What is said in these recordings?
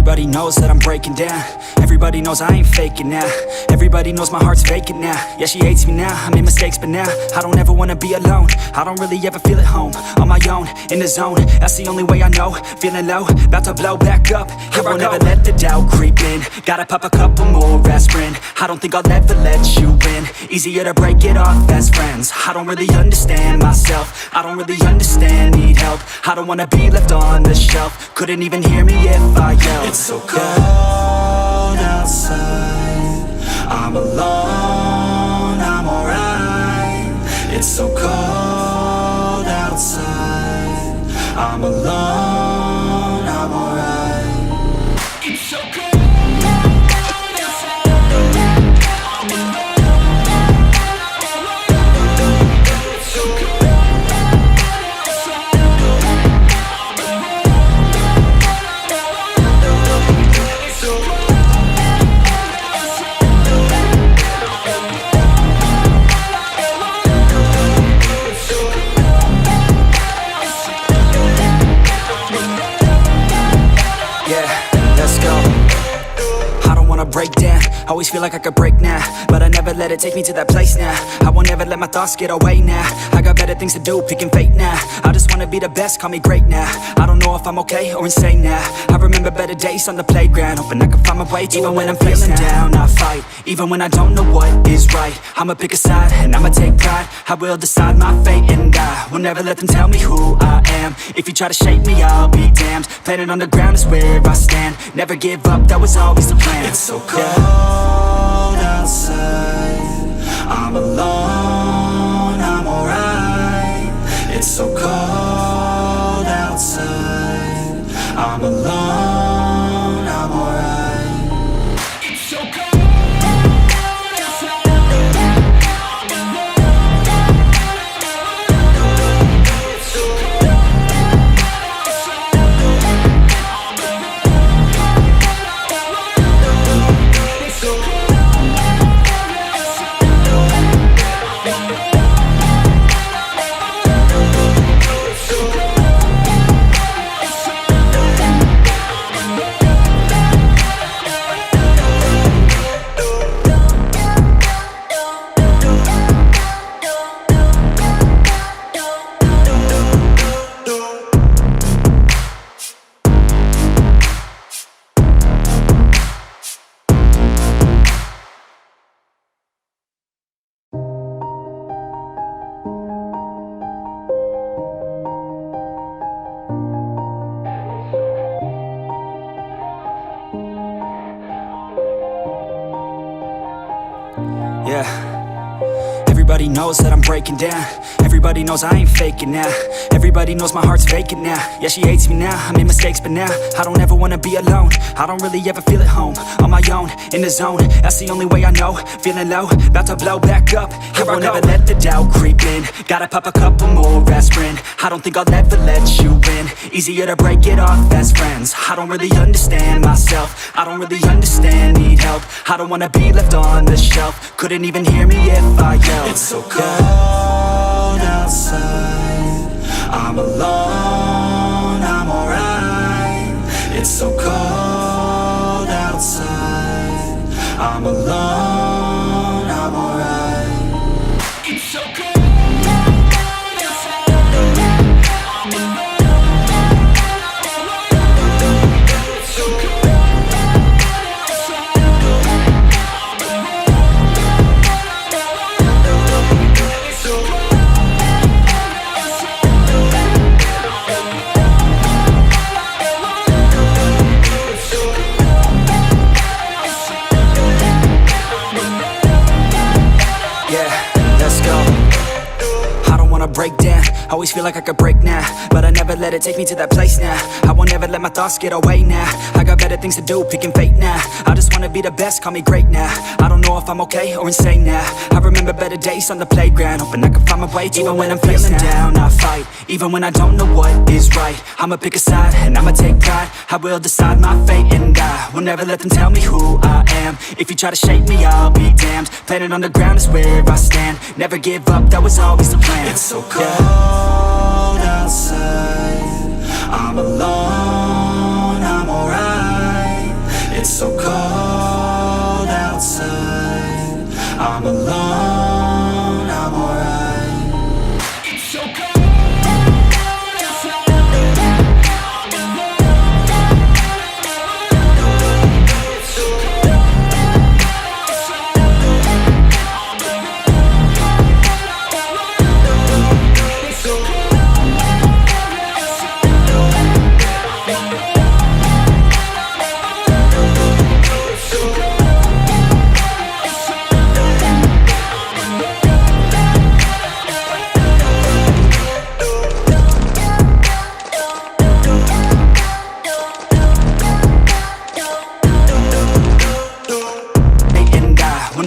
Everybody knows that I'm breaking down. Everybody knows I ain't faking now. Everybody knows my heart's vacant now. Yeah, she hates me now, I made mistakes but now I don't ever wanna be alone. I don't really ever feel at home. On my own, in the zone, that's the only way I know. Feeling low, about to blow back up. Here I won't ever let the doubt creep in. Gotta pop a couple more aspirin. I don't think I'll ever let you in. Easier to break it off as friends. I don't really understand myself. I don't really understand, need help. I don't wanna be left on the shelf. Couldn't even hear me if I yelled. It's so cold outside, I'm alone, I'm alright. It's so cold outside, I'm alone, I'm alright. It's so cold. Break down, always feel like I could break now, but I never let it take me to that place now. I won't ever let my thoughts get away now. I got better things to do, picking fate now. I just wanna be the best, call me great now. I don't know if I'm okay or insane now. I remember better days on the playground, hoping I can find my way to even when I'm feeling down, I fight. Even when I don't know what is right, I'ma pick a side and I'ma take pride. I will decide my fate and I will never let them tell me who I am. If you try to shape me, I'll be damned. Planet on the ground is where I stand. Never give up, that was always the plan. It's so cold outside, I'm alone, I'm alright. It's so cold outside, I'm alone, I'm alright. It's so cold. Everybody knows that I'm breaking down. Everybody knows I ain't faking now. Everybody knows my heart's vacant now. Yeah, she hates me now, I made mistakes but now I don't ever wanna be alone. I don't really ever feel at home. On my own, in the zone, that's the only way I know. Feeling low, about to blow back up. Here I won't ever let the doubt creep in. Gotta pop a couple more aspirin. I don't think I'll ever let you in. Easier to break it off as friends. I don't really understand myself. I don't really understand, need help. I don't wanna be left on the shelf. Couldn't even hear me if I yelled. It's so cold outside, I'm alone, I'm alright. It's so cold outside, I'm alone, I'm alright. It's so cold. Break down, always feel like I could break now, but I never let it take me to that place now. I won't ever let my thoughts get away now. I got better things to do, picking fate now. I just wanna be the best, call me great now. I don't know if I'm okay or insane now. I remember better days on the playground, hoping I can find my way to even when I'm feeling down, I fight. Even when I don't know what is right, I'ma pick a side and I'ma take pride. I will decide my fate and I will never let them tell me who I am. If you try to shape me, I'll be damned. Planet on the ground is where I stand. Never give up, that was always the plan. It's so cold outside, I'm alone, I'm alright.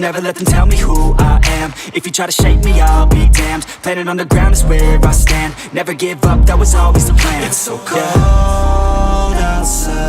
never let them tell me who I am. If you try to shake me, I'll be damned. Planet on the ground is where I stand. Never give up, that was always the plan. It's so cold outside.